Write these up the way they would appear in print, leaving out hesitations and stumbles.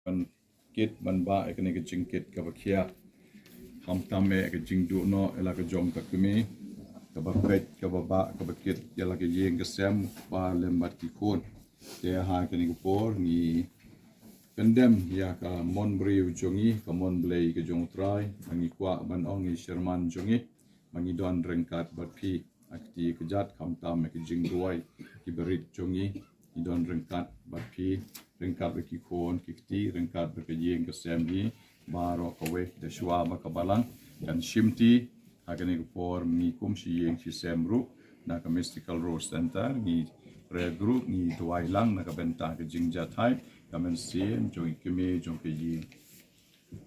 มันกิดมันบ้าไอ้กันนี่ก็จิงกิดกับเคียทำตามเองก็จิงดูเนาะเวลาก็จงกับคือมีกับเป็ดกับบ้ากับกิดเวลาก็ยิงกับแซมบ้าเล่มบัดกี่คนเดี๋ยวหากันนี่ก็พอนี่เป็นเดิมอยากกับมอนบริวจงงี้กับมอนเบลย์ก็จงทรายมันอีกว่ามันอ่องอีเชอร์มันจงงี้มันอีดอนเริงกัดบัดพี่อักตีก็จัดคำตามก็จิงด้วยที่บริจงงี้อีดอนเริงกัดบัดพี่เริงกัดไปกี่คนกี่ตีเริงกัดไปก็ยิงกับแซมนี้บารอกเอาไว้เดชวาบักบัลังกันชิมตีหากันนี่ก็พอมีคุ้มชียิงชีแซมรุนักมิสติคอลโรสเซ็นเตอร์นี่เรกรุ๊ปนี่ตัวไอลังนักเป็นตาก็จิงจัดให้ก็มันเสียจงกิเมจงกิยิง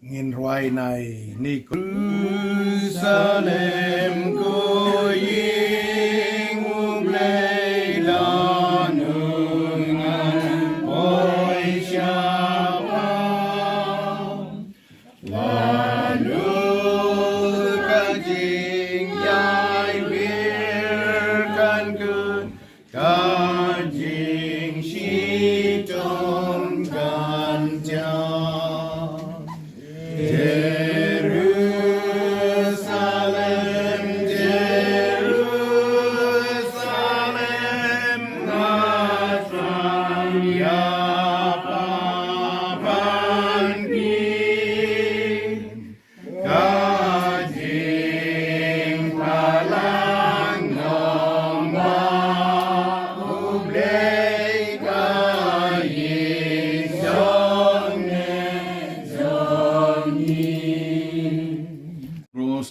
เงินรวยในนิโคซาเลมกูยิงอุเบลลานุงันโอยชาปาลาลูกะจิงยายเวียกันกุนกะจิงชีจงกันจา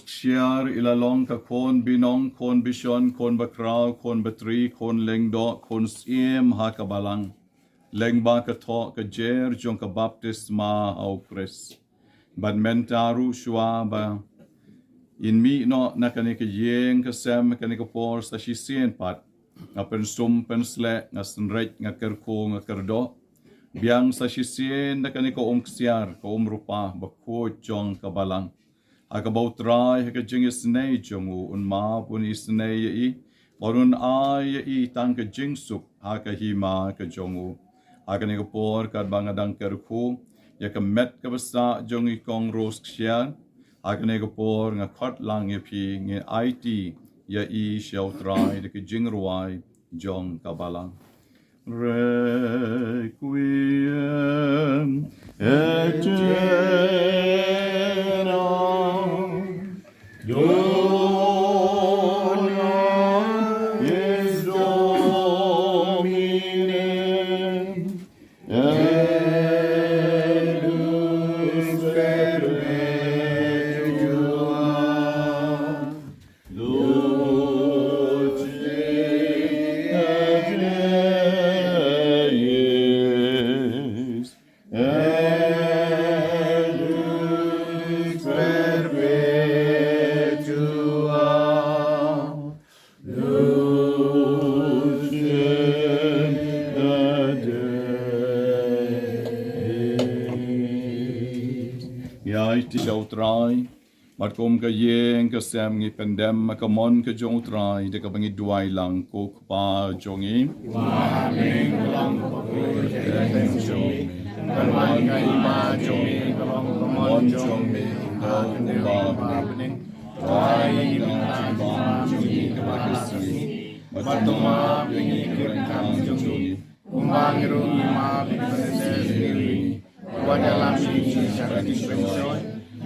Khsiar ila long ka kon binong kon bishon kon bakraw kon batri kon lengdo kon siem ha ka balang leng ba ka tho ka jer jong ka baptisma au kris ban mentaru shwa ba in mi no na ka ni ka yeng ka sem ka ni ka por sa shi sien pat nga pen sum pen sle nga snrech nga ker ko nga kerdo biang sa shi sien na ka ni ka Khsiar ka rupa ba ko jong ka balang Akabaw try hakajing isnay jongu un ma pun isnay i orun ay i tang ka jingsuk hakahima ka jongu hakani ka por kad bangadang kerku ya ka met ka basa jongi kong Rosemary Khsiar hakani ka por nga khot lang ya pi nge IT ya i shaw try de ka jingruai jong ka balang Requiem et try mat kom ka yeng ka sem ngi pendem ka mon ka jong try de ka bangi duai lang ko pa jongi wa meng lang pa ko teng jongi kan mai ngai ma jongi ka mon jongi ka ne ba ning try na ba jongi ka ba kasi mat ma bingi ka jongi umang ru ma bingi wa dalam si syarati pensoy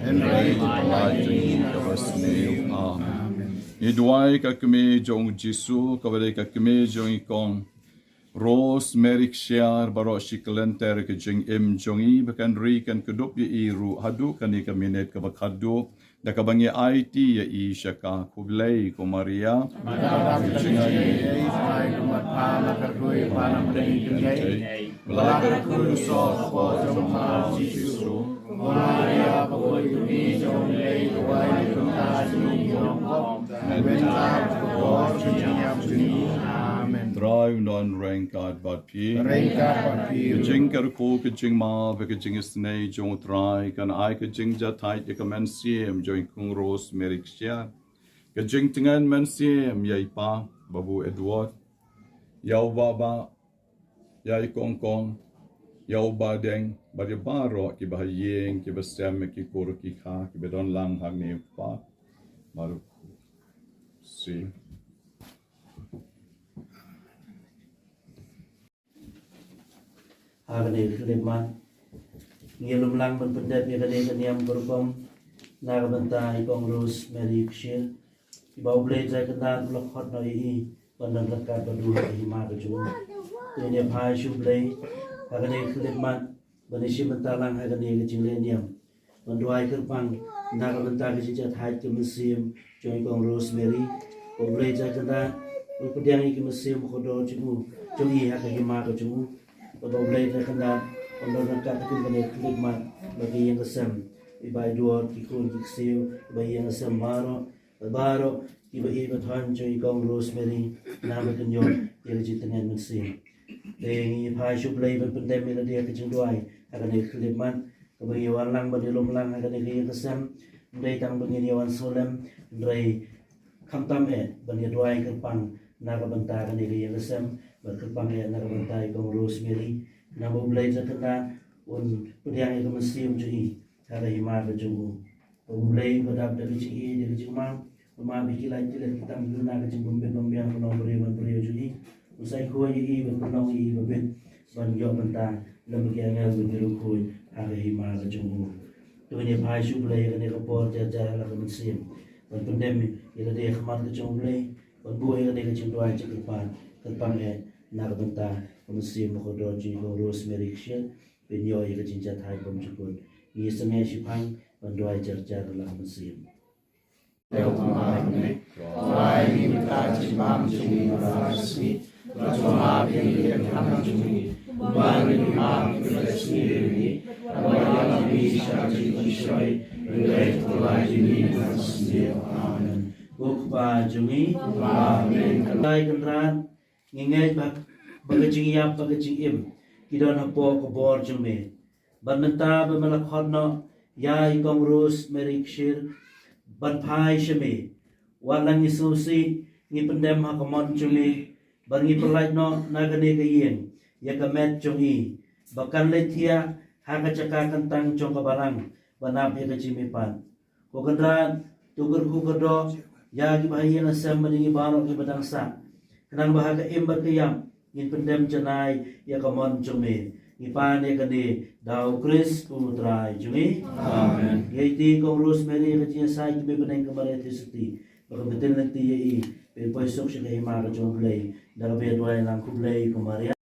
and ready to provide to you the first name. Amen. Idwai ka kami jong Jisu, kawalay ka kami jong ikong Rosemary Khsiar, baro shikalenter ka jing jong i, bakan ri kan kudup ya iru, hadu kani ka minet ka bakhadu, da ka bangi IT ya i shaka, kublay ko Maria, Madam Jingay, ay kumatpala karkoy panang pinigay, wala karkoy sa po sa mga Jisu, Maria, pagoy kami jong lay, kuway kumtas niyong kom, bentar ko sinyap sini, Amen. Drive non rankad bat pi, Rankad bat pi, jing kar ko ka jing ma, ka jing isnay jong try, kan ay ka jing jatay, ka man siem jong kong Rosemary Khsiar, ka jing tingan man siem yay pa, babu Edward, yaw baba, yay kong kong, Yau badeng bari baro ki bahayeng ki basem ki kur ki kha ki bedon lang hang ni pa baru si Agane Khleman ngilum lang pendet ni kane kaniam berkom nagabanta ikong Rosemary Khsiar ibau blade saya kena lokhot no I pandan rakat badu hima ke jung ini phai shu blade agane Khleman banisi mentalang agane ke jingleniam banduai kerpang nagabanta ke jinja thai ke museum join ikong Rosemary blade saya kena upudiang ke museum khodo jungu jungi ha ke hima ke jungu Bapak boleh terkenal untuk nak takut kena khidmat bagi yang kesem ibai dua kikun kiksiu bagi yang kesem baru ibai bertuan cuy kong Rosemary nama kenyon yang jitengan mesin dengan ibai suplai berpendem yang dia kecing duai akan khidmat bagi walang bagi lomlang akan yang kesem dari tang bagi yang solam dari kamtam bagi duai kerpang naga banta akan yang kesem berkepangnya nak bantai kong Rosemary nama boleh terkena un pediang itu museum cuci ada hima kejungu boleh berdap dari cuci dari cuma rumah bikin lagi kita guna kejung pembiang penong beri cuci usai kuai I berpenong I berbet banjok banta lembaga yang berbiru kuai ada hima kejungu tu ini pasu boleh kena kapor jajar lah museum berpendem ia dia khmat kejung boleh berbuai kena kejung doa cepat kerpang Nagabanta museum khodoji go Rosemary Khsiar penyo ye jinja thai bom jukun ye samya shipang bandoi charjar la museum Deu kumane ai ni ta chi bam chi rasi rajma bi tham chi ban ni ma ni ni awala bi sha chi shoi relate to lai ni museum amen Bukpa jungi amen kai kendran ngingai bagajing yap bagajing im kidon hapo ko bor jume banmenta bemalak hodno ya ikong Rosemary Khsiar ban phai sheme walang isusi ngi pendem hakamon jume ban ngi perlait no nagane kayeng ya kamet jungi bakan letia haga caka kentang jong kabalang banap ya kajimipan ko kendran tugur ku kedo ya gi bahaya asam mengi barok ki badangsa kenang bahaga imbar kiyam in pendem janai ya kamon jume ipan ya kane dau Kris putrai jume amen yaitu kong Rosemary kecil sai ki beneng kemare tisiti baka betul nanti ya I pe poisok siya kay hima ka jomblay daga be duay lang kublay kemare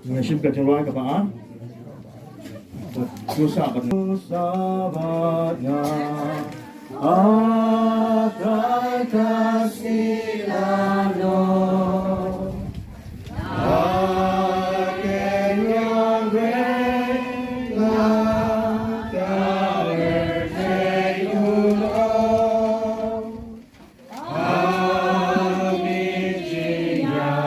Mengasih kecuali kepada sahabatnya akan kasih lalu akan yang rela terjun amin jinya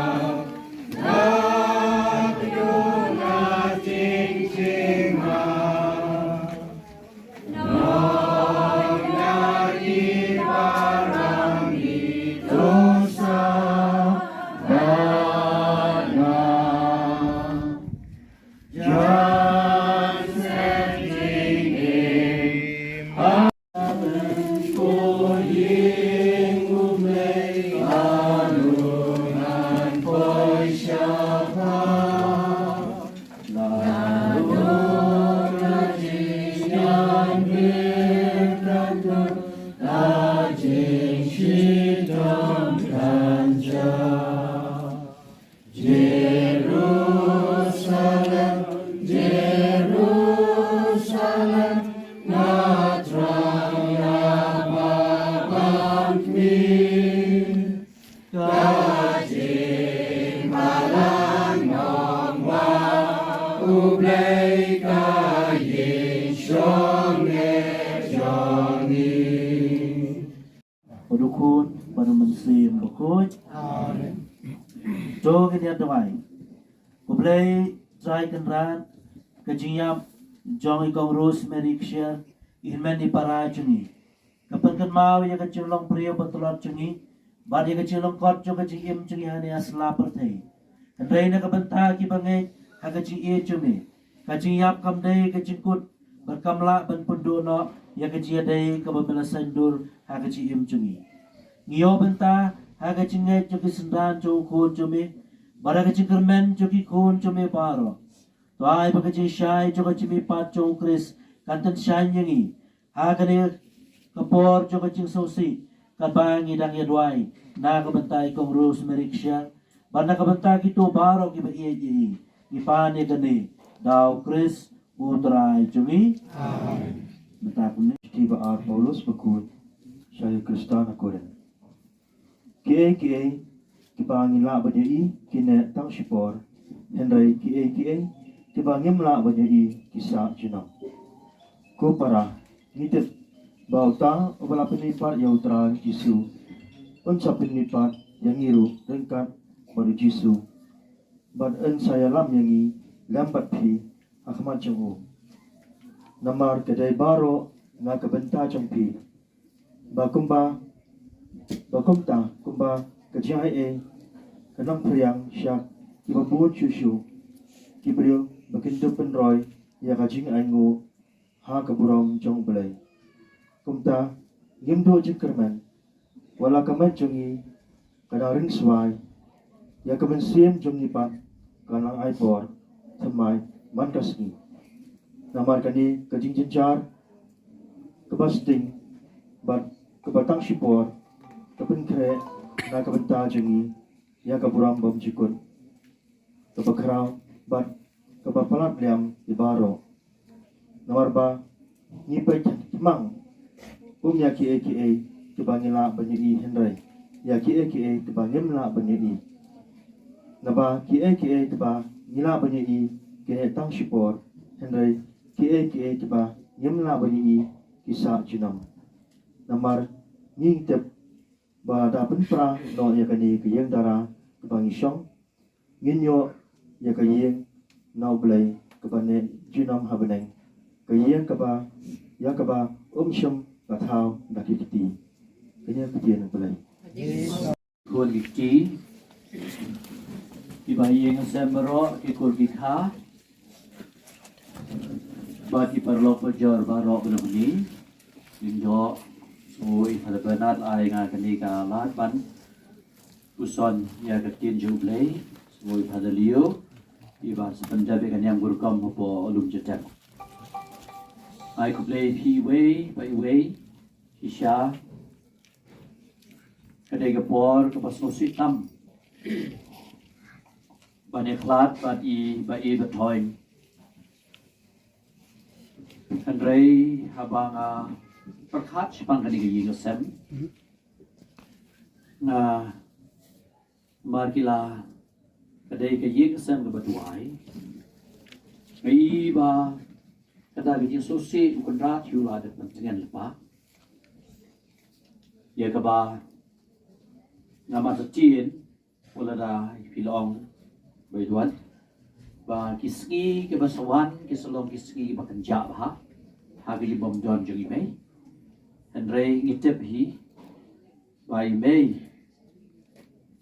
Padukun pada mensim bakut. Jo kita doai. Kublai try kenran kejiyam jong ikong Rosemary Khsiar ilmen di para jungi. Kapan kan mau ya kecilong pria betulat jungi. Bad ya kecilong kot jo kejiyam jungi hanya asla pertai. Kendai na kabanta ki bangai hagaji jungi. Kajiyap kamdai kejingkut berkamla ban pundono ya kejiyadai kababelasan dur hagaji jungi. Ngiyo benta hagaji ngai jogi sendan jo kon jome. Bara kecil kermen jogi kon jome paro. Tuai bagaji syai jo kecil pat jo kris kanten syai nyangi. Hagane kapor jo kecil sosi kabangi dang ya duai. Na kabentai kong Rosemary Khsiar. Bana kabentai kitu baro ki ba iye ipane gane. Dau kris utrai jumi. Amen. Betapun tiba ar Paulus bakut saya Kristan akoren. Kie kibangin la banyai kine tang sipor Henry kie kibangin la banyai kisah jinam. Ko para ngitet bauta obala penipat ya utara Yesu. Unsa penipat yang iru rengkat pada Yesu. Bad en saya lam yangi lambat pi akhmat jenghu. Namar kedai baro na kebenta jengpi. Bakumta kumba kejai kenang priang syak kiba buat susu kibril bakindu penroy ya kajing aingu ha burom jong belai. Kumta ngimdo jengkerman wala kaman jongi kada ring swai ya kaman siem jongi pa kanang aipor thamai mankasni. Namar kani kajing jenjar kebasting bat kebatang sipor kapen kre na kabenta jengi ya kaburam bom jikut kabakrau bat kabapalat liam ibaro nawarba ngipai kimang ya ki kebangila banyai Henry ya ki kebangimla banyai naba ki keba ngila banyai kene tang sipor Henry ki ba yam la ba ni ki sa chinam namar jingtep ba da pen pra no ya kani ki yang dara ki bang isong nginyo ya ka yeng nau blai ka ba ne chinam ha beneng ka yeng ka ba ya ka ba sham ka thao da ki ti ka ne ki na blai Kual giti, ibayeng semero ikul gikha, bagi perlo perjor barok belum ni, lindo, sui pada benat ay nga kanika lat ban, uson ya ketin jublay, sui pada liu, iba sepenjabi kanyang burkam po olum jetek. Ay kublay piway, payway, isya. Kadai gapor kepas nusi tam banyak lat bai betoin Andrei habanga perkat pang kani gigi ngesem na markila kadai gigi ngesem kebetuai ngai ba kadai gigi susi kontrak yula dat dengan lepa ya kaba nama tercin pula dah filong berduan ba kisgi ke basawan kisalong kisgi ba kanja ba ha gi bom don jogi mai andre ngitep hi bai mai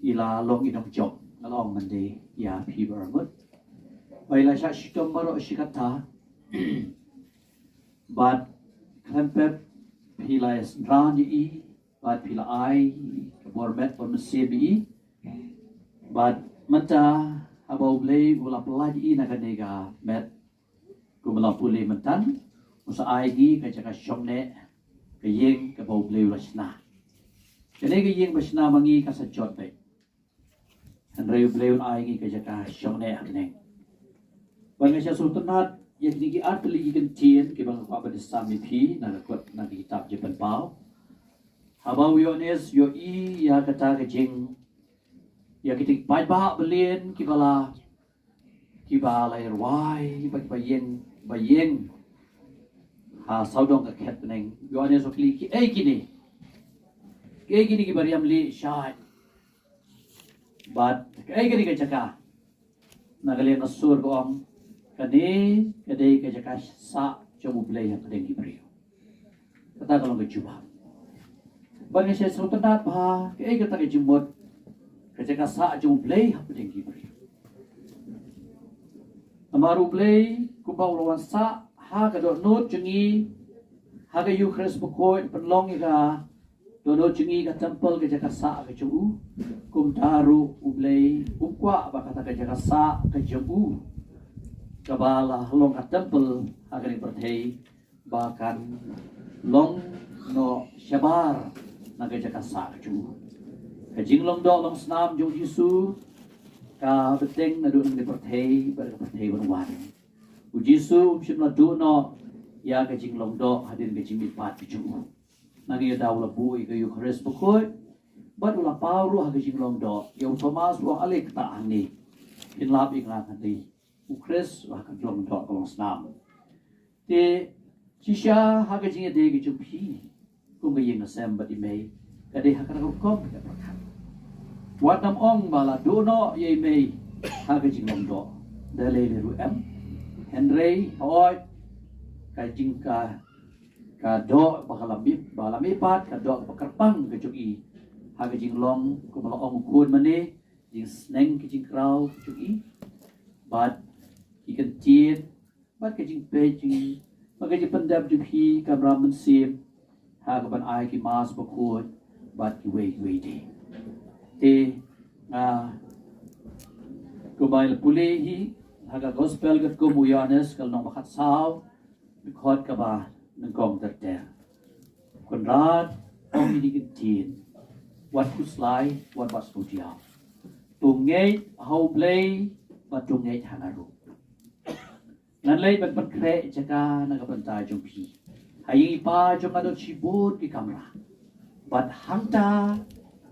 ila long idong job along mande ya pi bermut bai la sha shitom baro shikata but klempep pilais rani but pila ai bormet for mesibi but mata abau blay wala pelagi na kanega met kumala puli mentan usa ai gi ka jaka shomne ka yeng ka bau blay wasna kanega yeng basna mangi ka sa jot be andre blay ai gi ka jaka shomne akne banga sya sultanat yang digi artli gi kentien ke bang pa sami pi na kot na kitab jepan pau Habau yones yo ya kata kejing ya kitik pai ba belien kibala lair wai bayeng ha saudong ka khet neng yones o kli ki kini ki bariam li shai but kini ka jaka nagalien asur ko am kani kadai ka jaka sa jomu play yang kadeng ki brio kata kalau ke jubah bagi saya sultanat bah kata ke jumut kerja sa jum play apa tinggi beri amaru play kubau lawan sa ha ka do not jengi ha ka yukres pokoi penlong ika do not jengi ka temple kerja sa ka jum kum taru ublay ukwa ba kata kerja sa ka jum kabala long ka temple ha ka ni perthei bahkan long no shabar naga jaka sa ju kajing long do long snam jo jisu ka beteng na do ng perthei bar perthei wan u jisu shimla do no ya kajing long do hadin kajing mipat ju nagi daw la bu i kayu khres pokoi bat ula pawru ha kajing long do yo thomas wa alek ta ani in lab ikla khati u khres wa ka long do long snam te shisha ha kajing de ki ju phi kung gayeng asem bati may kadeh hakana kom ka prakhat wat nam ong bala do no ye may hagajing long do dale le ru em henry hoy ka jing ka do balami pat ka do pakarpang ka jugi hagajing long ko bala ong kun mane jing sneng ki jing kraw jugi bat ikan chin bat ka jing pe jing magaji pandab jugi ka brahman sim hagaban ai ki mas bakut bat ki wei te kumail pulehi haga gospel gat ko muyanes kal nong bakat saw bikhot ka ba nang kong ter konrad ong ni tin wat kuslai wat bas tujiao tungei how play bat tungei hanaru nan lei bat kre jaka na ka bantai jumpi hai pa jong adot sibut ki kamera bat hangta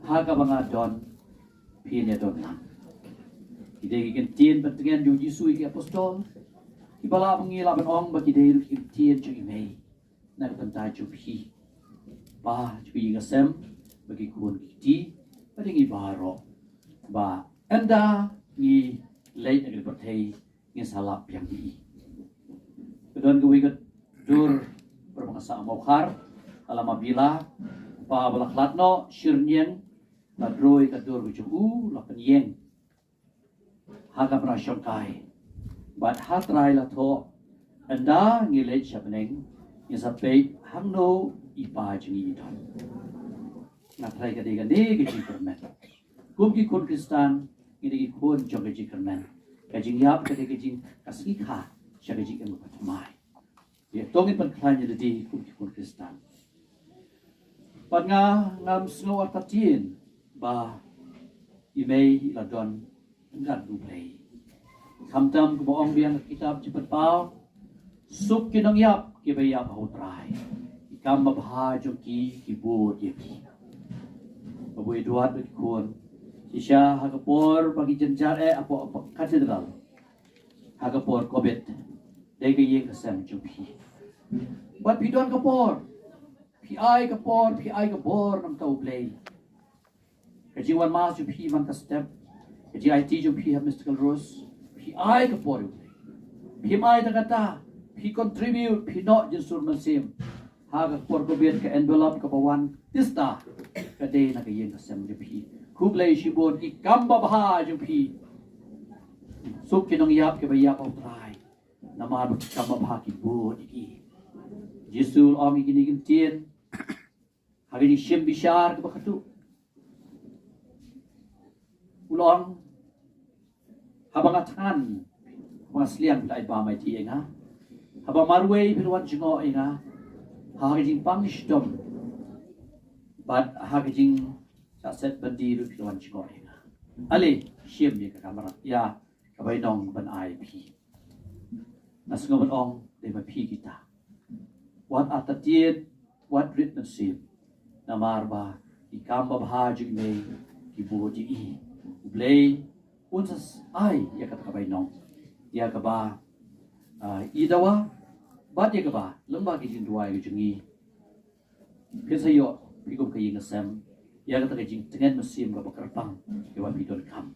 haga banga don pine don lang ide ki tin bat dengan ju jisu ki apostol Ibala mengila benong bagi diri tian ju imei nak bentai ju pi ba ju ingasem bagi kun kiti pada ngi baro ba enda ngi lei nak berthei ngi salap yang di kedon gue kat dur berbangsa mokhar alama bila ba balak latno shirnien la droi kat dur ju la penyeng haga prasyon kai bat hatrai la tho anda ngile chapneng ngisape hangno ipa jingi thon na trai ka de ke ji permen kum ki kun kristan ngidi kun jong ke ji permen ka jing yap ka de ke jing kaski kha shaga ji kem pa mai ye tongin pan khlanya de di kum ki kun kristan pat nga ngam sno atatin ba imei la don ngat du play Kamtam ko boong biang kitab cepat pau suk kinong yap kibayap hautrai ikam mabha joki kibud yaki babuy duat kun sisya hagapor bagi jenjar apo katedral hagapor kobet dege yeng kasam joki bat pidon kapor pi kapor nam tau play kajiwan mas joki man ka step kaji IT joki have mystical rose Pi kapor pi mai ta kata pi contribute pi no jesur masim ha kapor ko biet ka envelope ka bawan tista ka de na ka yen ka sem pi kublai shibon ki kamba bha ju pi suk kinong yap ke bayap au trai namar kamba bha ki bo ki jesul ong ki ni tien hari ni shem bishar ka bakatu ulong habang atan maslian lai ba mai ti nga habang marway pilwan jingo nga haging pangshdom but haging sa set bandi ru pilwan jingo nga ale siem ni ka kamera ya kabay nong ban IP nasngo ban ong de ba pi kita what atatiet what witnesship namar ba ikamba bhajig me kibuji i blay unsas ai ya kata kabay nong ya kaba idawa bat ya kaba lembah kijing dua ya jingi kesayo pigom kayi ngasem ya kata kijing tengen mesim kaba kerpang kewa bidon kam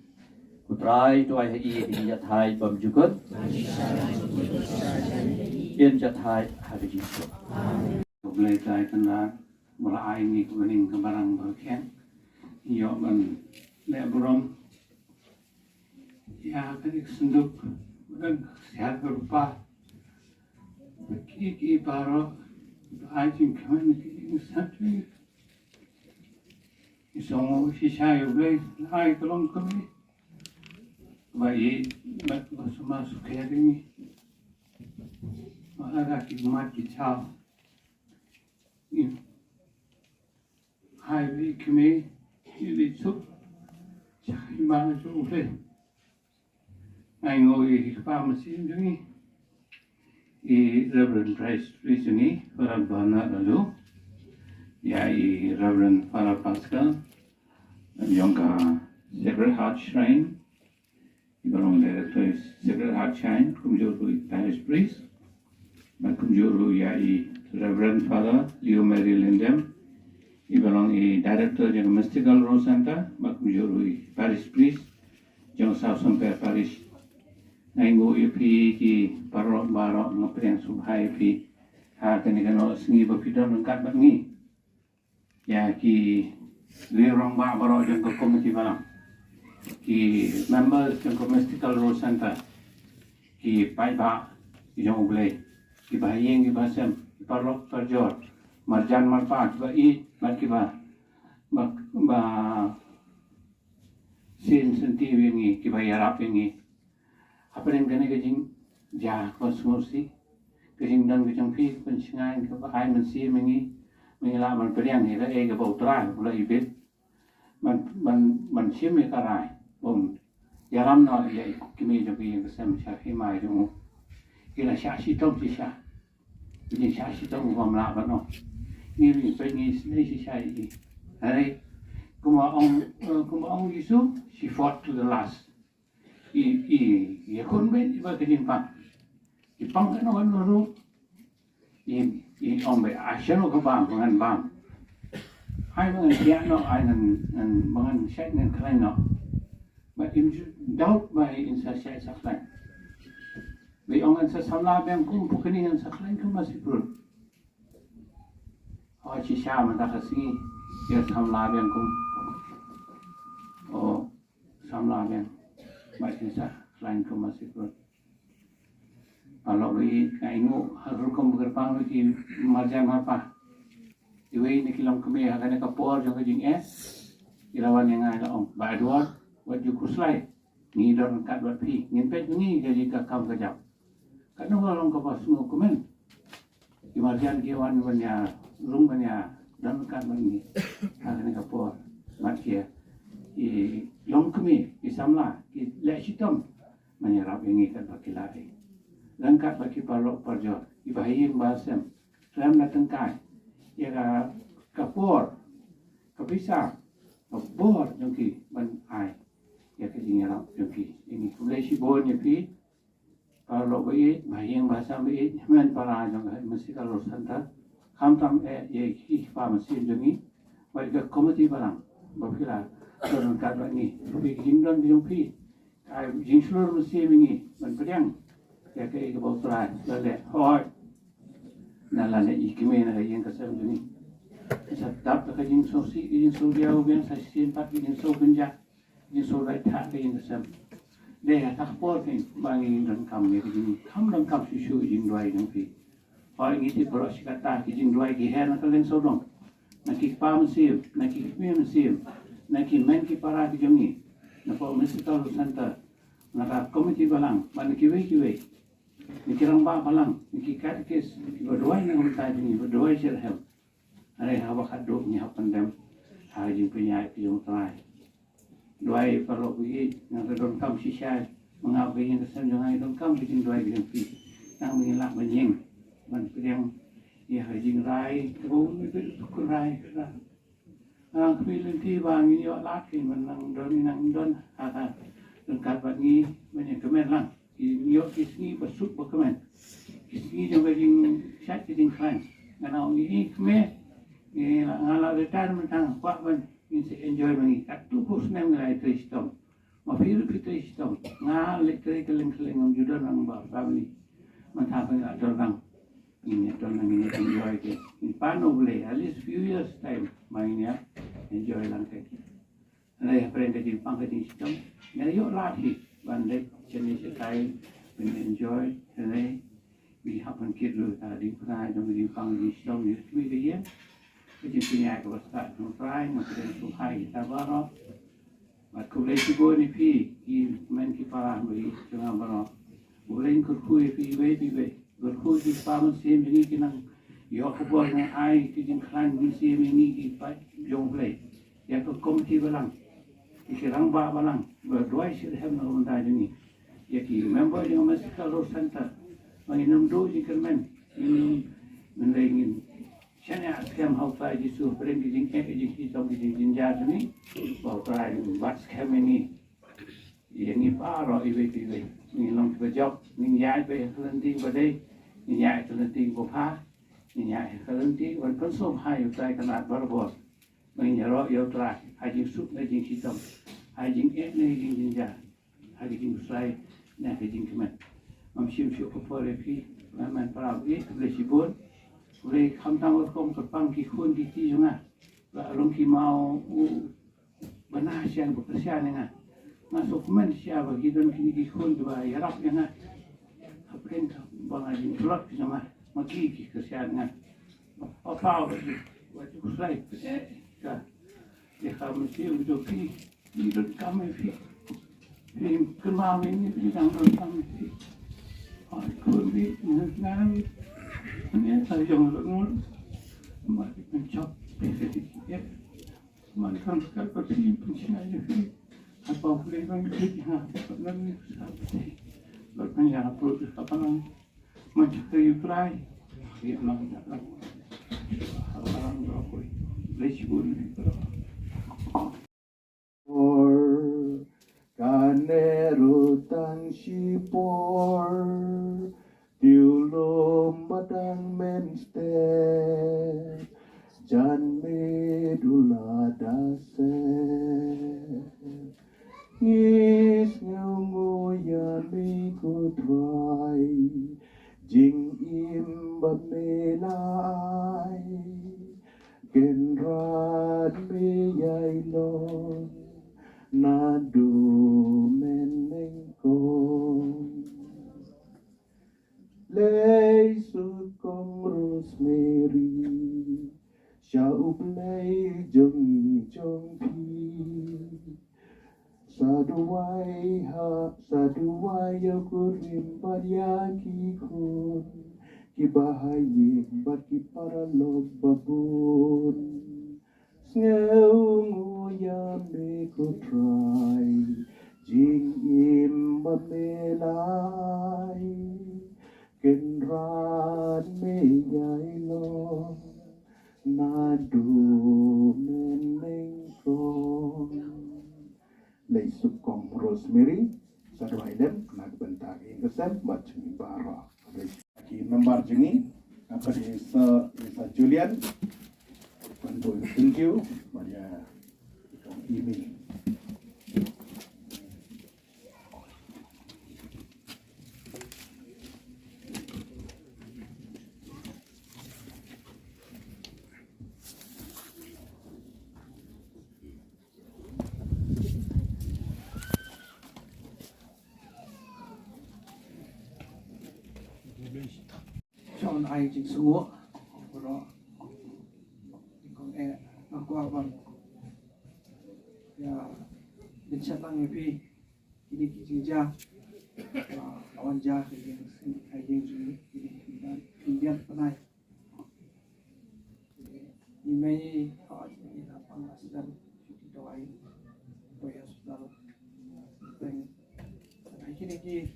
kutrai doai hai di jathai bam jukut yen jathai hari jinsu boleh tai kena mulai ni kuning kebarang berken yo man le burom ya tadi senduk dan sehat berupa ki paro ajin kaman ki satu isongo sisai ubai hai tolong kami baik mat masuk ke ini agak ki mati chao hai bi kami ini sup cai mana tu ubai ai ngồi pharmacy ini Reverend Price ini para bana lalu ya Reverend Father Pascal yang ka Sacred Heart Shrine ibarong director Sacred Heart Shrine kumjuru parish priest dan kumjuru ya Reverend Father Leo Mary Lindem ibarong director yang Mystical Rose Center kumjuru parish priest yang South Sampai Parish Naingo ipi ki parok barok ngapriang subhai ipi ha kenikano sengi bapidon lengkat bangi ya ki lirong ba barok jang ko komiti balang ki members jang ko mystical rose center ki pai ba ki jang ublei ki bahayeng ki basem ki parok parjor marjan marpa ki ba i mat ki ba sin senti wingi ki ba yarap wingi apa yang kena kejing jah kosmosi kejing dan kejing pi pencingan ke ai mensi mengi la man periang ni la ke bau trai la ibet man sim me karai bom ya ram no ya kimi jo ki sem sha hi mai jo ila sha si tong si sha ni sha si tong bom la ba no ni pe ni si sha i hai kuma ong Yesu she fought to the last I kon ben iba kejing pan ipang kan orang baru i ong be asal ko bang dengan bang hai mengan dia no ai nan mengan set nan klan no but im doubt by in sa set sa klan we ong an sa samla bang kum pukini an sa klan kum masih perut oh ci sha man ta kasi ya samla bang kum oh samla bang mai sa klan kum masih perut kalau we kaingo harus kum berpang lagi marjang apa iwe ni kilom kami akan kapor jang jing ilawan yang ada om badwar wat jukuslai ni don kat wat pi ngin pet ni jadi ka kam ka jap kan orang ka pas ngo komen di marjan ke wan banya lung banya dan kan bani akan kapor mat kia i lom kami i samla i le sitom menyerap ini kan bakilai langkat bagi palok parjo i bahin basem ram datang kai ya kapor kapisa kapor jongki ban ai ya ke jingarap jongki ini kulai si bon ya pi kalau bayi bayang bahasa bayi men para jong mesti kalau santa kam tam ya ki pa mesti jongi baik ke komiti barang bapila turun kat ni pi jingdon jongpi ai jingslur mesti wingi ban pedang ya ke bau trai lele hoi nalane ikime na yang kasam juni sedap ka jing sosi jing so dia ubian sa simpat jing so benja jing so rai tha ka jing kasam de ta por ni bangi dan kam ni jing kam dan kam su jing doi nang pi hoi ngi ti pro sikata ki jing doi ki her na ka len so dong na ki pa musim na ki me musim na ki men ki para ki jongi na po mesti ta santa na ka komiti balang ban ki we Nikirang ba palang, nikikat kes, berdua yang kita ini berdua sirham. Ada hawa kaduk ni hapan dem, hari punya yang terakhir. Dua kalau pergi yang kedon kam sisa, mengapai yang kesan jangan kedon kam bikin dua yang pi, yang mengelak menyeng, menperang, ya hari rai, oh itu kurai, orang kepilih ti bang ini awak laki menang don, ada lengkap bagi banyak kemelang. Yo kisni besuk bakaman kisni jang bajing sat jing klan ngana ini keme ni ngala retar mentang pak ban in se enjoy bangi atu pus nem ngai tristom ma fir tristom ngal lekre keleng keleng juda nang ba family mantha pa ga dorang ini dorang ini enjoy ke in pano ble at least few years time mainnya enjoy lang ke ada friend ke jing pang ke jing sistem ya yo lati bandek jenis sekali enjoy and we happen kid lu di pernah jom di pang di stone di sini dia jadi punya ke besar no try no kena suhai tabaro mat kulai si go ni pi ki men ki para beri jangan baro boleh kurkui pi we kurkui di pam sim ni kinang yo ko bo na ai ki jing klan di sim ni ki pa jong play ya ko komiti balang ki rang ba balang berdua sih hem no unda ni ya ki member yang masih kalau center menginum do jikermen ini menengin sana kem how far jisu bring jing jing tom jing jinja ni bawa try buat scam ini ini paro iwe ni long ke job ni nyai be kelenting badai ni nyai kelenting bopa ni nyai kelenting wan konsom hai utai kanat barbos mengyaro yo try haji sup na jing tom haji ni jing jinja haji jing slai nah kejing kemen mamsim syuk apa lepi man para we boleh sibun boleh khamtang kom kepang ki khun ki ti junga la long ki mau banah sian bekerja dengan masuk kemen sia bagi don kini ki khun dua yarap dengan apren bang ajin plot sama maki ki kerja dengan apa waktu slide ka dia kami mesti untuk ki hidup kami Film kemarin ini sedang tentang kami dengan ini saya jangan ngul mari mencap ya mari kan seperti pensiun ini apa boleh kan kita pernah ni sampai bertanya apa apa nang mencari try ya nang orang berapa lesibun Kanero tang sipor, badang menste jan medula dase ngis ngungu ya mi kutrai jing im bamelai genran me yai lo nadu menengkong lei su kong Rosemary Khsiar play jong pi saduai ya kurim ki kun ki bahaye bat ki para log babun ngeu ya me ko try jing im bamelai kenran me yai lo nadu menengkong lei sukong Rosemary saduai dem nak bentar ingkesem macam bara lagi member jengi apa di sa Julian Pandu thank you Maria email chọn ai chính xuống của đó con e nó qua bằng ya bên chân lăng phi ini kicing ja awan ja cái gì Indian penai ini họ ini apa sedang cuti doai doai hospital dan ini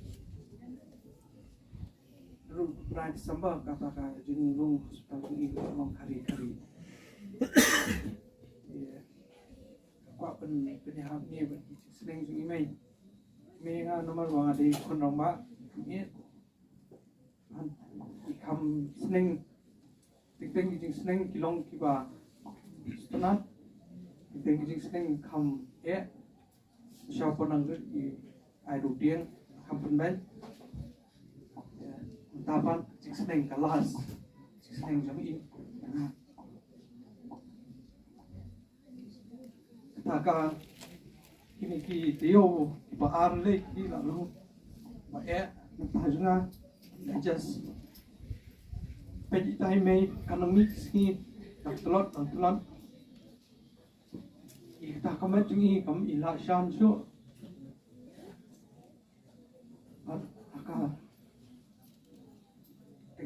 Berani sambal katakan jenis rung hospital ini long hari-hari. Kuat penyihat ni sering juga mai. Mai nomor wang ada kon ramah ni. Ikam sering ting sering kilong kiba. Setelah ting sering kam siapa nanggut ai rutin kam penben. Tapan sering kelas sering jam ini taka kini ki teo baar le ki lalu tajunga just pedi time economic ski telot kita kamet jungi kam ila shan sho aka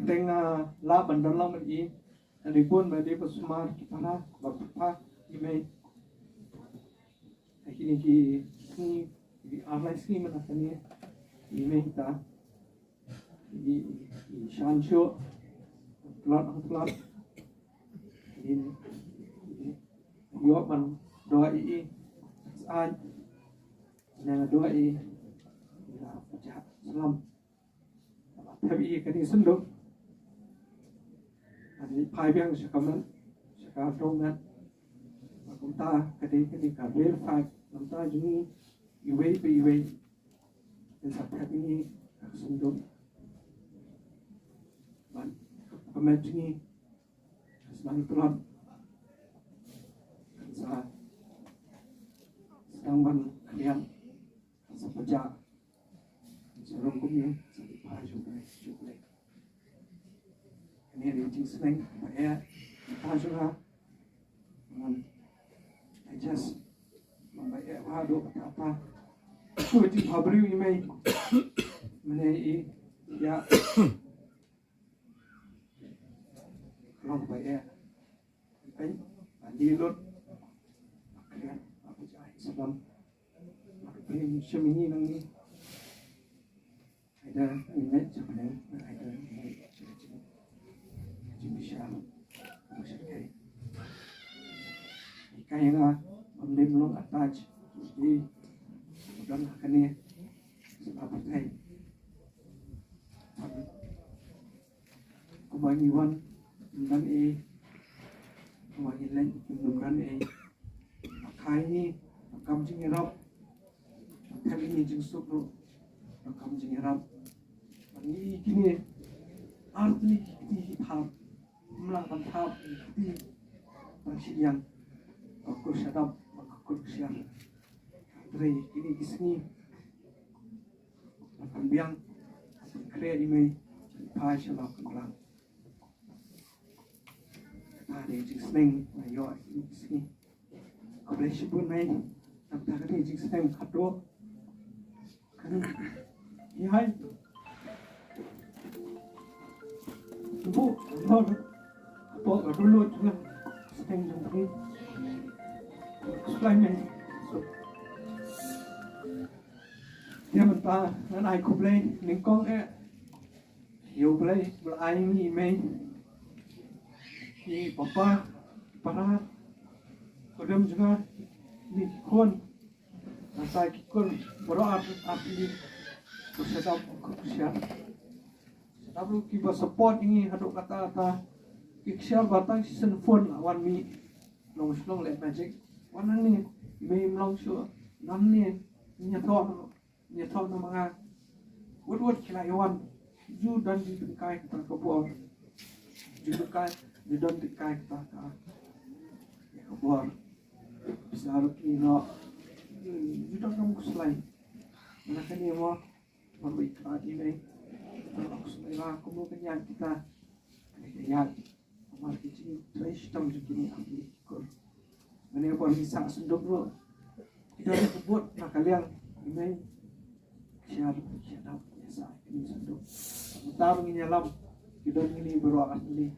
tengah la bandar la meni ribun bade pasumar kipana bapa email ini ki ni arlai ski mana tani email kita di shansho plot ini yo man doa an na doa baca salam tapi kini sendok Ani pai biang sekaman sekarang nan kita kadang ka verify namta jungi iwe dan sampai ini sendok ban kamen jungi sedang tulan sa sedang ban kalian sepeja serong kumnya sampai juga ini reaching slang saya juga I just membayar waduh apa aku di pabrik ini menai ya kalau bayar baik andi lot akhirnya aku jadi sebelum aku pengen semini nangi ada ini sebenarnya ada bisa maksudnya kaya onde belum attach jadi udah kene sebab kubangi wan dan kubangi lain kumdukan akai ni akam jing erap akai ni jing sukro akam jing erap ini kini arti kini thap melakukan thap kini masih yang aku sedap aku siap dari kini kisni akan biang create email pai shalom kembang ada jing seneng ayo kisni aku sebut mai tak ada jing seneng kado kan ya ibu apa dulu juga seneng jumpa explain dia mentah dan aku play ningkong you play belai ni main ni papa para kodam juga ni kon asal kikun berat asli sedap siap sedap lu kiba support ini haduk kata kiksial batang season phone one mi long let magic one ni me long sure nan ni nyata nama wud kila iwan ju dan di kai kita kebuar ju kai di dan di kai kita kebuar bisa rugi no ju dan kamu selai mana kan ni mau perlu ikhlas ini aku selai lah aku mau kenyang kita kenyang amal kecil trash tam ju kini ambil ikut mana pun bisa sendok lo kita sebut nak kalian ini siap biasa ini sendok tarung ini alam kita ini beruang ini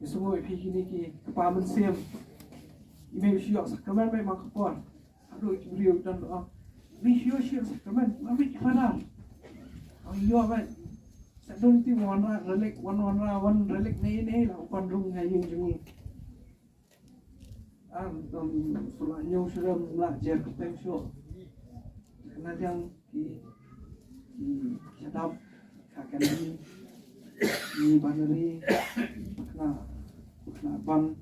semua ini ki kepaman siam ini siap sakramen memang kepon aduh beliau dan doa ini siap sakramen mami kepala oh iya kan sedang ti wana relik wan relik ni lah upon rung ngayung jungi sulanya sudah belajar ketemu karena yang di sedap kakek ni baneri kena ban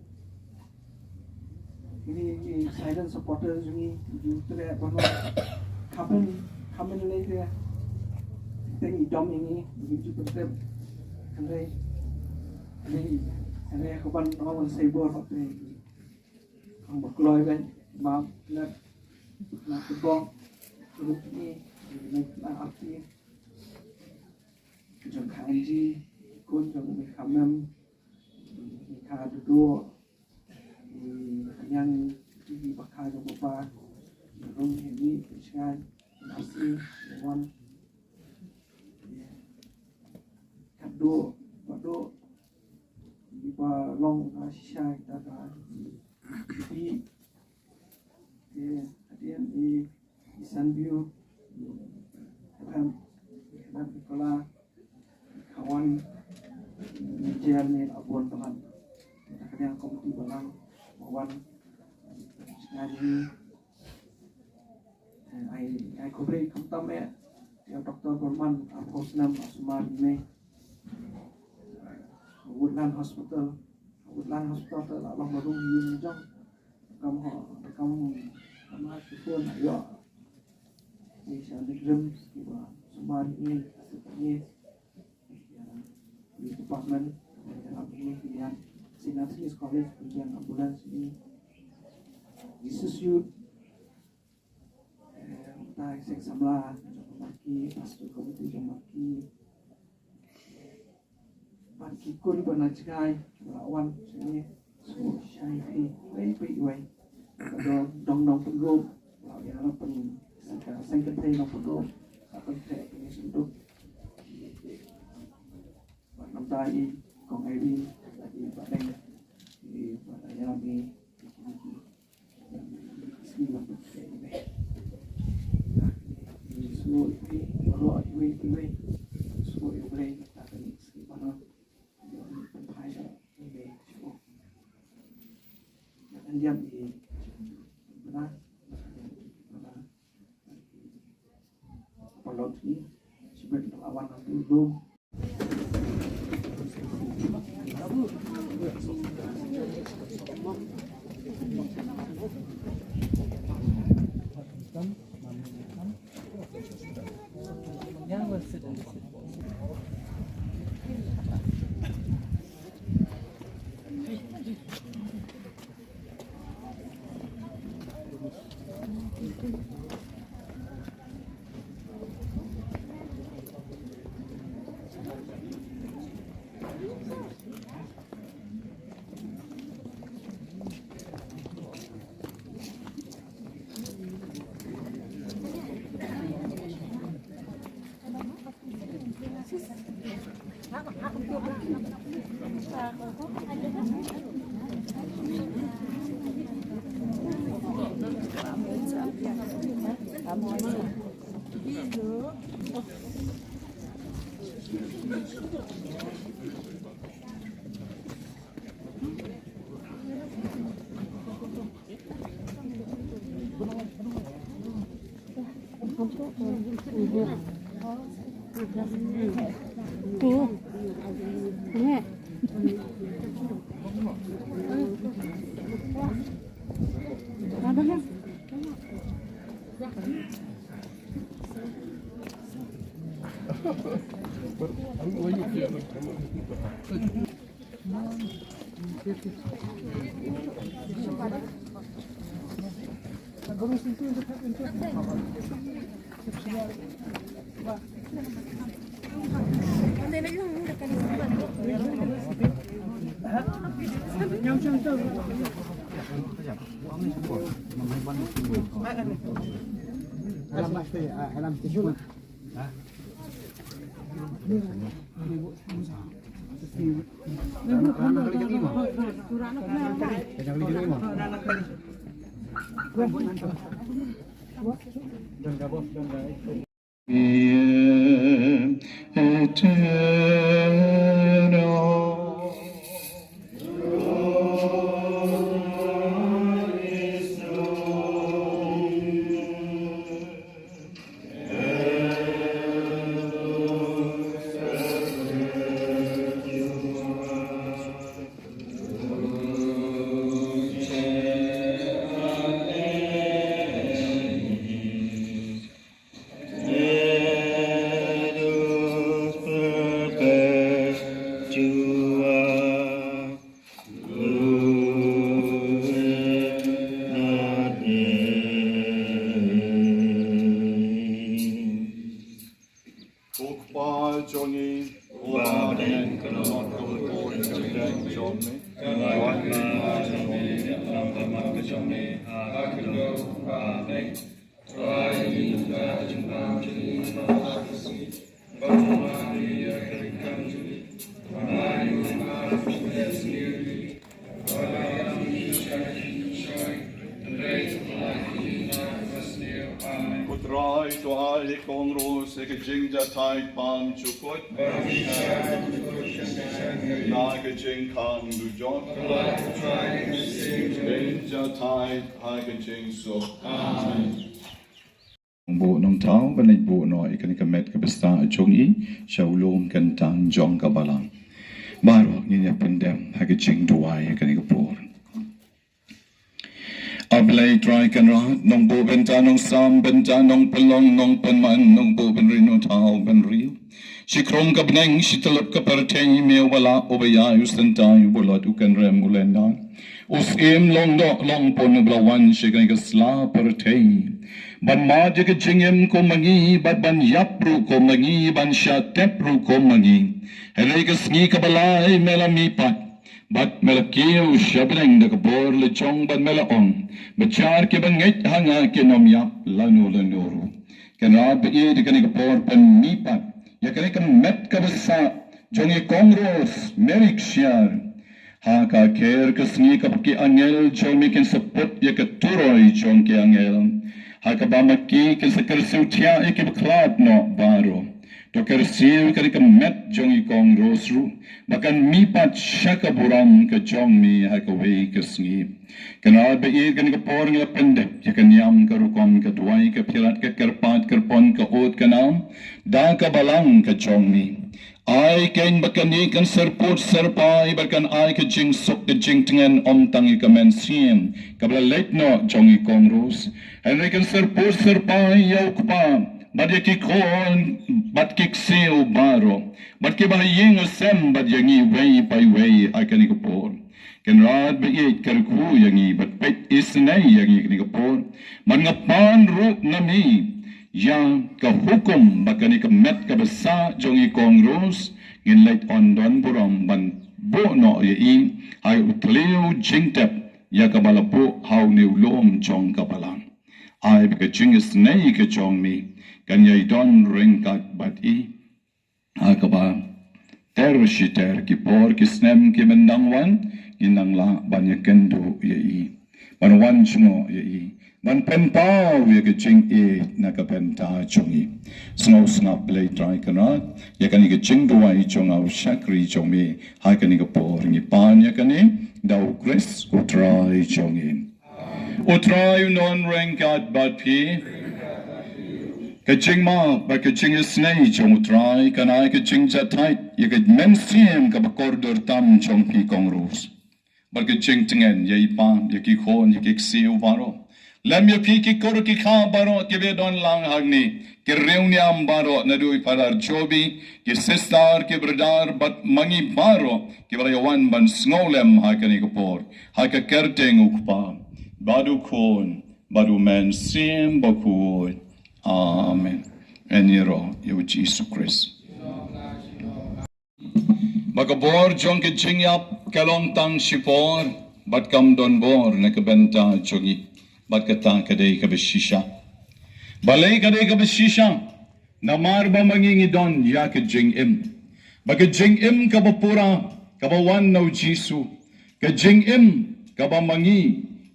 ini silent supporter jungi terlihat bahwa kamen lagi dia tinggi dom ini begitu penting karena kapan orang cyber waktu ang bakloi kan maaf nak kubong turut ni nak arti jang kanji kun jang kamem ka duduk yang di bakal jang bapa rong ini pesan nasi wan kado di balong nasi kita kan di hadian di Sunview kan sekolah kawan ujian ni abon teman kadang komiti balang kawan sekali ai kubri kamtam ya Dr. Burman Hosnam Asumar ini Woodland Hospital telah baru ini jam kamu masuk ayo di sana jam semua ini di department dalam ini pilihan Sinatris College pilihan ambulans ini disusun kita eksek samlah maki pastor komite maki pagi kun penajai lawan sini so syai wei ada dong penggum lawan yang pen secretary ng penggum akan saya ini senduk nam tai kong Evi lagi Balang di Balang kami sini lah ini semua ini baru ini semua yang boleh akan sini mana diam di mana polot ini sebagai lawan nanti belum Jingtep pam chukut, naga jing kang du jot, jingtep haga jing so. Bu nong tau banai bu noi kan kamet ka besta chongi shaulom kan tang jong ka balang. Baru ni pendem haga jing duai kan ka por. Ablay try kan rahat nong bo benta nong sam benta nong pelong nong penman nong bo ben rino tau ben rio. Shikrom ka beneng shitalap ka perteng me wala obaya ustentai bolot ukan rem ulenda. Us em long do long pon blawan shikai ka sla perteng. Ban ma jaga jingem ko mangi ban yapru ko mangi ban shatepru ko mangi. Helai ka sngi ka balai melami pat. Bat melakil shabring da kabor le chong ban melaong. Bachar ke banget hanga ke nom yap lanu lanuru. Kenab ye de kan kabor pan mipat. Ya kan met ka basa jongi Rosemary Khsiar. Ha ka ker ka sngi ka ki angel jomi ken support ya ka turoi jong ke angel. Ha ka bamaki ke sakar sutia e ke klad no baro. To kersiu kan met jongi Rosru. Bahkan mipat syaka burom ke jong mi ha ka wei ke sngi. Kenal be ye kan kapor ngla pendek ya kan yam ka rukom ka duai ka pirat ka kerpat kerpon ka ot ka nam da ka balang ka jong mi. Ai ken bakani kan serput serpai barkan ai ke jing sok de jing tengen om tangi kamen siem kabla late no jongi kongrus Henry kan serput serpai yau kpa badya ki kon bat kik seo baro bat ke bahayeng asem bat yangi wei pai wei ai kan ikapor kan rad be it karku yangi bat pet isnai yangi kan ikapor man ngapan ruk nami yang kehukum bakani kemet kebesar jongi kongros ngin lait on don burom ban bo no ye i hai utleu jingtep ya kabalapo hau new lom jong kabalang ai bika jingis nei ke jong mi kan ye don ringkat bat i akaba tershiter ki por ki snem ki mendangwan inang la banyak kendo ye i ban wan chno ye i Man pen pau ye ke jing e na ka pen ta chongi snow snap play try kana ye kan ke jing do ai chong au shakri chong me ha kan ke por ni pan ye kan dau chris o try chongi o try non rank out but p ke jing ma ba ke jing is nei chong try kan ai ke jing ja tight ye ke men sim ka ba corridor tam chong pi kong rus ba ke jing tingen ye pa ye ki khon ye ki siu baro Lam ya pi ki kor ki kha baro ke be don lang hagni ke reuniam baro na dui parar jobi ke sister ke bradar bat mangi baro ke bara yawan ban snolem ha kani ko por ha ka kerteng ukpa badu kon badu men sim baku amen eniro yo Jesus Christ Makabor jong ke jingyap kalong tang sipor bat kam don bor na kabenta chogi bat kata kadai kabishisha balai kadai kabishisha namar ba mangingi don ya ke jing im baga jing im kabapura kabawan no jisu ka jing im kabamangi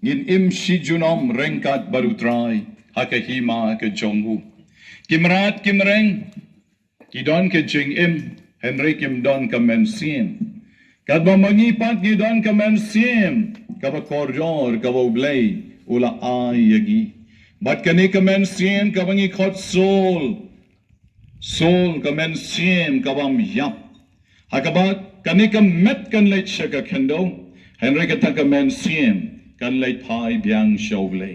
ngin im shi junom rengkat barutrai hakahima ke jonghu kimrat kimreng kidon ke jing im henry kim don kamensim kadbamangi pat kidon kamensim kabakordor kaboblay ula ay yagi bat kani kamen siem kabangi khot sol kamen siem kabam yap hakabat kani kamet kan lait shaka kendo henry kata kamen siem kan lait pai biang showle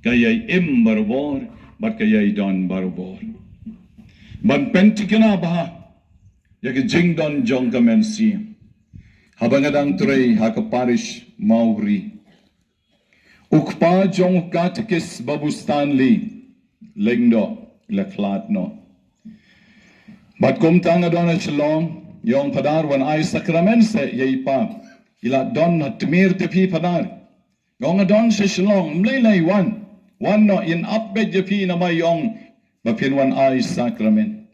kayay im barbor bat kayay don barbor ban pentikana bah yagi jing don jong kamen siem habang adang trey hakaparish mauri Ukpa jong katkis babustan li lengdo leklat no. Bat kum tanga don shalom yong padar wan ay sakramen se yei pa ila don tmir tepi padar. Yong don se shalom mlelay wan no in upbed jepi na may yong bapin wan ay sakramen.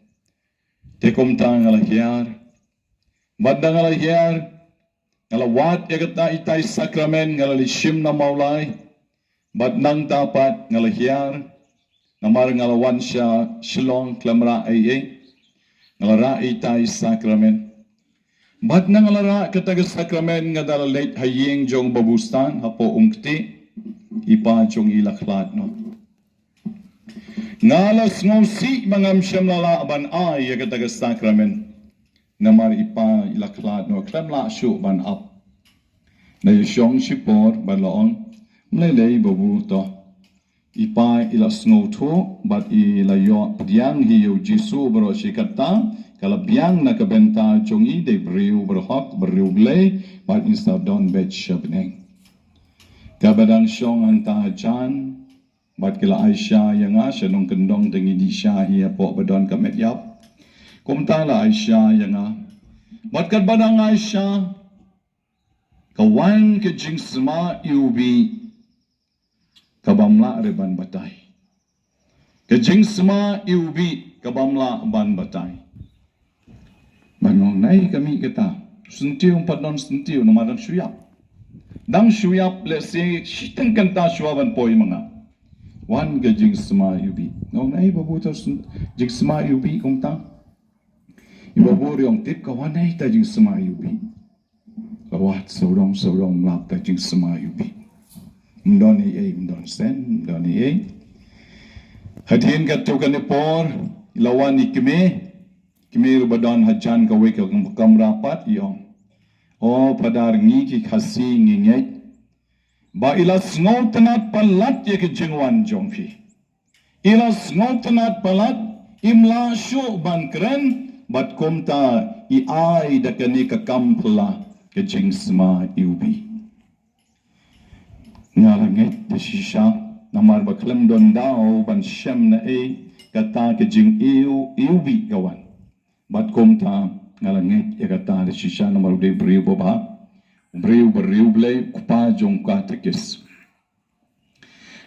Te kum tanga lahyar badang lahyar ngalawat yagat na itay sakramen ngalalishim na maulay. Bat nang tapat ngalahyar namar ngalawan siya silong klamra ay ngalara itay sakramen bat nang ngalara kataga sakramen nga dalalit haying jong babustan hapo umkti ipa jong ilaklat no ngalas ngosi mangam siyam lala ban ay kataga sakramen namar ipa ilaklat no klamla syu ban up na yusyong sipor ban laong Mlelay babu to ipa ila snow to but ila yo diang hiyo jisu bro shikata kala biang na kabenta chongi de briu berhok briu blay but insta don bet shabneng kabadang syong anta jan but kila Aisyah yang asya nong kendong tengi di syah hiya po badon kamet yap kumta la Aisyah yang but kat badang Aisyah kawan ke jing sma iubi kabamla reban batay. Kajing sema iubi kabamla ban batay. Banong nai kami kita sentiu padon sentiu namadang syuyap. Dang syuyap let's say shiteng kanta syuaban poi mga. Wan kajing sema iubi. Ngong nai babuto jing sema iubi kumtang. Ibaburi yung tip kawan nai tajing sema iubi. Lawat sorong lap tajing sema iubi. Mdon sen hadin ka to kan por lawan ikme Kimir badon hajan ka wek kam rapat yong. O padar ngi ki khasi ngingek. Ba ilas ngau tenat palat ye ke jengwan jongfi. Ilas ngau tenat palat imla syu ban keren bat komta I ai da kani ka kampla ke jingsma iubi. Ngaranget te shisha namar baklam don dao ban shem na kata ke jing iubi gawan. Bat komta ngaranget ya kata te shisha namar de briu baba. Briu blay kupa jong ka tekis.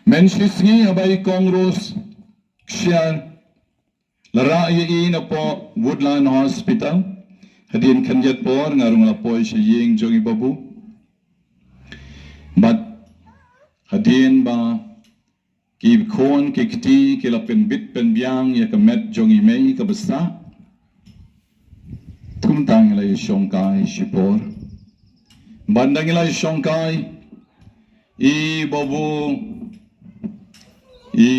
Menshis ngi abai kongros Khsiar lara ye na po Woodland Hospital hadin kanjat por ngarung la po ying jongi babu. But hadin ba ki khon ki kti ki la pen bit pen biang ya ka met jongi mei ka basta tum tang la shongkai shipor bandang la shongkai I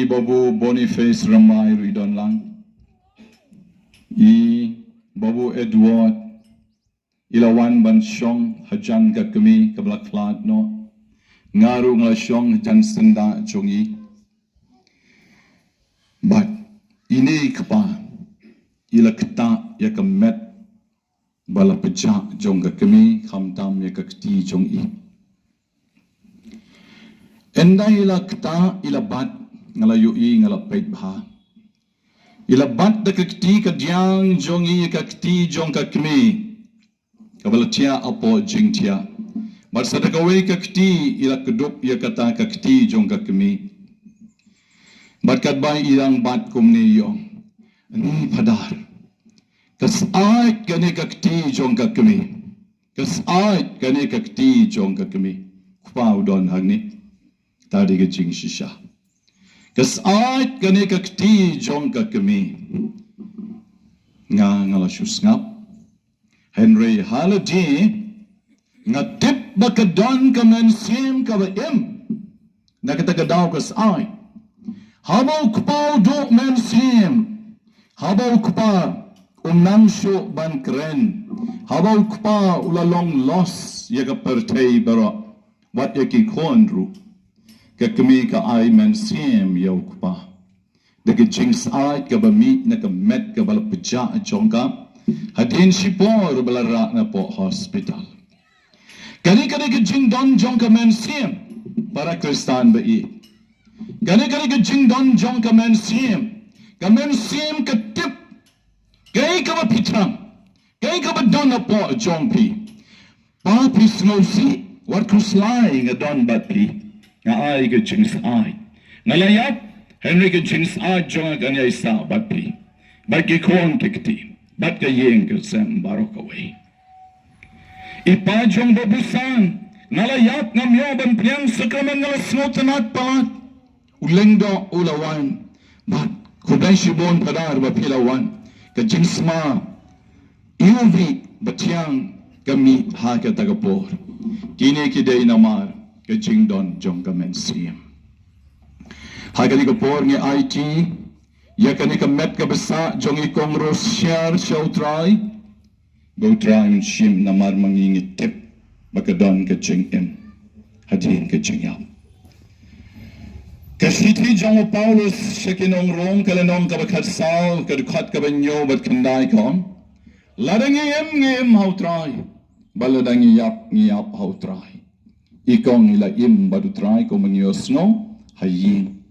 babu Boniface Ramai Ridon lang I babu Edward ilawan ban shong hajan ka kami kablak flat no ngaru nga shong hajan senda chongi but ini kapa ila kta ya kamet bala peja jong ka kami khamtam ya ka kti chongi enda ila kta ila bat ngala yui ngala peit bha ila bat da ka kti ka diang jongi ka kti jong ka kami kabalatia apo jingtia but sadagawe ka kti ila kedup ya kata ka kti jong ka kami but kadbai ilang bat kumni yong ni padar kas ait kane ka kti jong ka kami kas ait kane ka kti jong ka kami kupau don hagni tadi ke jing shisha kas ait kane ka kti jong ka kami nga ngala shusngap Henry Holiday ngatip bakadon kamen sim ka ba nakatagadaw kas ay habaw kupaw do men sim habaw kupa unang syo ban kren habaw kupa ulalong los yaga pertay baro wat yaki kondru kakami ka ay men sim yaw kupa daga jings ay ka ba mi nakamet ka bala peja chongka hadin sipor balara na po hospital. Kani-kani ka jing don jong ka men sim para Kristan ba I. Kani-kani ka jing don jong ka men sim ka tip kay ka ba pitrang kay ka ba don na po jong pi papi snosi what kuslay nga don bat pi nga ay ka jing ay ngalayap Henry ka jing ay jong ka niya isa bat pi bat ki kong kikti bat ka yeng ka sem barok away. Ipajong babusan, nalayat ng miyaban priyang sakramen nga lasnotanat palat. Ulengdo ulawan, bat kubay shibon padar bapilawan, ka jinsma, iuvi batyang kami haka tagapor. Kini kiday namar, ka jingdon jong kamen siyem. Haka ni kapor ng IT, yakani ka met ka basa jong ikong Rosemary Khsiar go try shim namar mangingit tip bakadon ka jingem hadin ka jingyam kasiti jong Paulus shakinong rong kalanong ka bakatsal kadukhat ka banyo bat kanday kon ladang ngem how try baladang ngiyap how try ikong ilaim badu try ko manyos no hayin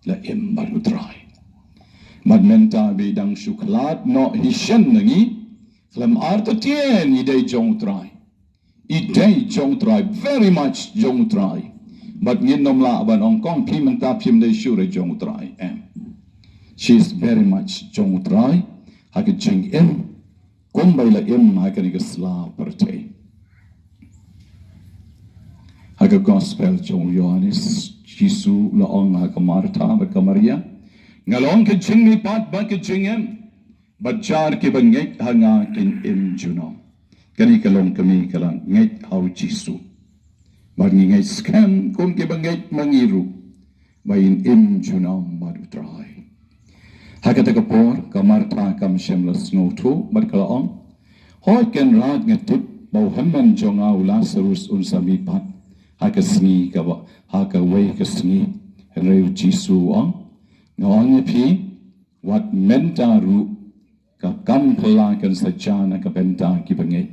laim badu try Madmenta bidang syuklat no hisyan nangi Lam arta tien idei jong try very much jong try but ngin nom la ban ong kong pi menta pim dei sure jong try she's very much jong try hak jing kom bai la hak ni gasla parte hak gospel jong Yohanes Jisu la ong hak Martha ba Maria ngalong ke jing ni pat ba ke jing Bajar ke bangit hanga kin juno. Kani kalong kami kalang ngait hau Jisu. Bagi ngait scam kum ke bangit mangiru. Bayin juno madu try. Hakata kapor kamartha kam shemlas ngotu barkalaong hoi ken rat ngetip bau hamman jonga Lazarus unsami pat hakasni kawa hakawei kasni henreu jisu ong ngawang pi wat menta ru ka kam pelakan sajana ka benta ki bangai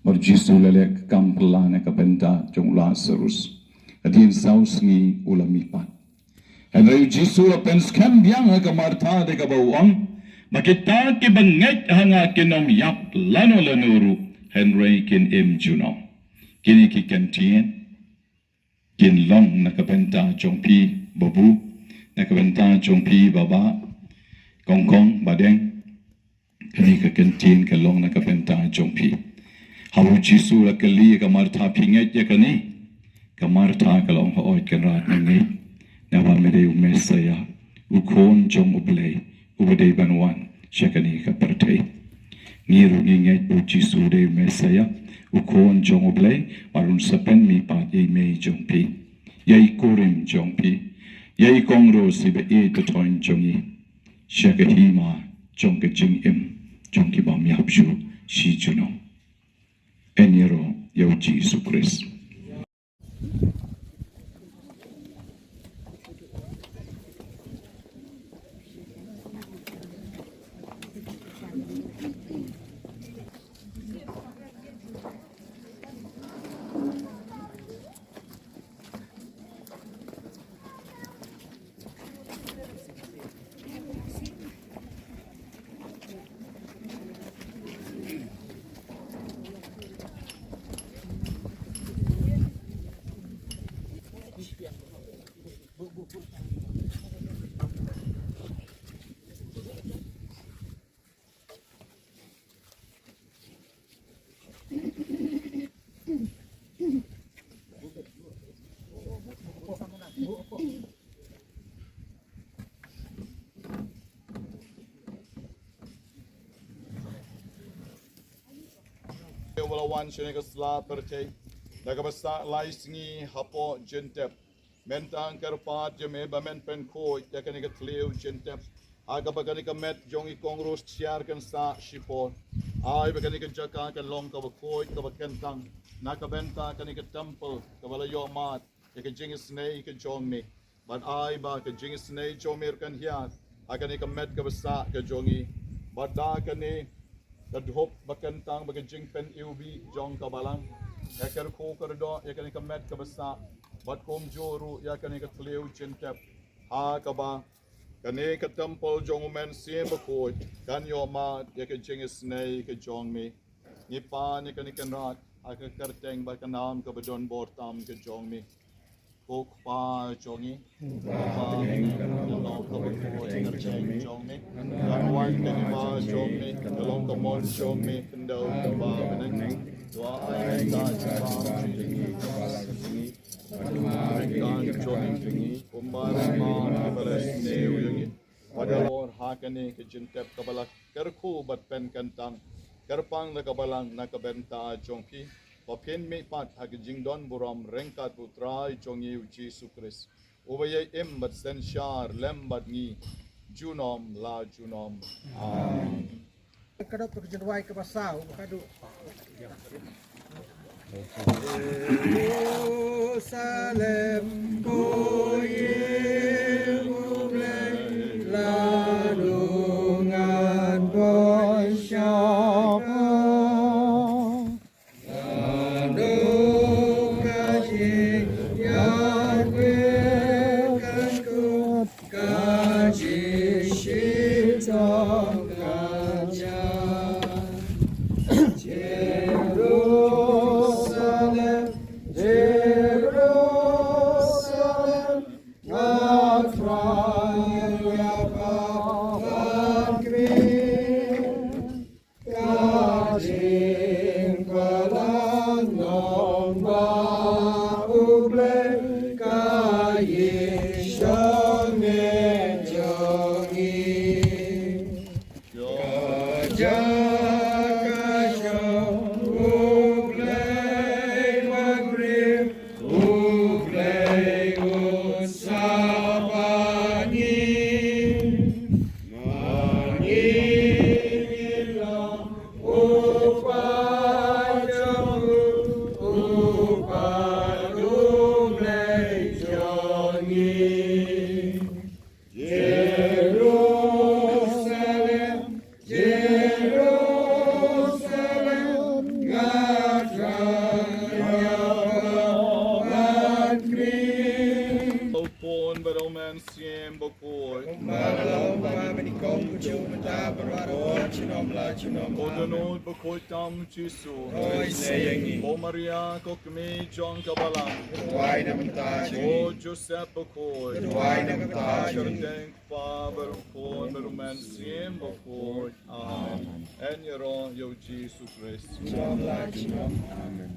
mar jisu lele kam pelana ka benta jong Lazarus kadin sausni ulami pat henreu jisu apens kam biang ka martha de ka bauang makita ki bangai hanga kinom yap lano lanuru henrei kin im juno kini ki kentien kin long nakabenta jong pi babu nakabenta jong pi baba kongkong badeng kini ka kentien ka long nakabenta jong pi hawu jisu la kali ka martha pinget ya kani ka martha ka long hoit kan rat ngi nawa mere mesaya ukon jong ublei ubadei banwan shakani ka pertei ngiru nginget bu jisu de mesaya ukon jong oblei marun sapen mi pat ye mei jong pi yai korim jong pi yai kongro si be e to toin jong yi shakahima jong ke jing im jong ki bam yap shu shi juno enyero yo jisu Christ. Walawan shenega sla percay nagabasa lai singi hapo jingtep mentang karpat jeme bamen pen ko yakaniga tleu jingtep aga baganika met jongi kongros siar kan sa shipon ai baganika jaka kan long ka bakoi ka bakentang nakabenta kanika temple ka wala yo mat yaka jingis nei ka jongmi but ai ba ka jingis nei jomir kan hiat aganika met ka basa ka jongi bada kani kadhop bakentang bagajing pen iubi jong kabalang yakar ko kardo yakani kamet kabasa bat kom joru yakani ka tleu jingtep ha kaba kane ka temple jong men sim ko kan yo ma yakajing snei ka jong mi ni pa ni kani kan rat aka karteng ba kanam ka badon bortam ka jong mi kok pa jongi pa long ka ba ko jong mi kan wan kan ba jong mi long ka mon jong mi kendo ba beneng wa ai ta ba jingi kan jongi kumbar ma balas neu yangi padalor hakane ke jintep kabala kerku bat pen kantang kerpang na kabalang nakabenta jongki Papin mi pat hagijing don burom rengkat utrai jongi Jesu Christ. Ubaya im bat sen shar lem bat ngi junom la junom. Amen. Kadot perjenwai ke pasau kadu. Jerusalem koyim ublei ladungan boy syapa. Jerusalem, Jerusalem. siem bokoi. Malalau ba menikong kucu mata berwarot cinom la cinom. Kodanod bokoi tam Jisu. Oi sayangi. O Maria ko kami jong kabalang. Tuai na mata O Joseph bokoi. Tuai na mata Sharteng pa berukoi berumen siem bokoi. Amen. En yero yo Jesus Christ. cinom la cinom. Amen.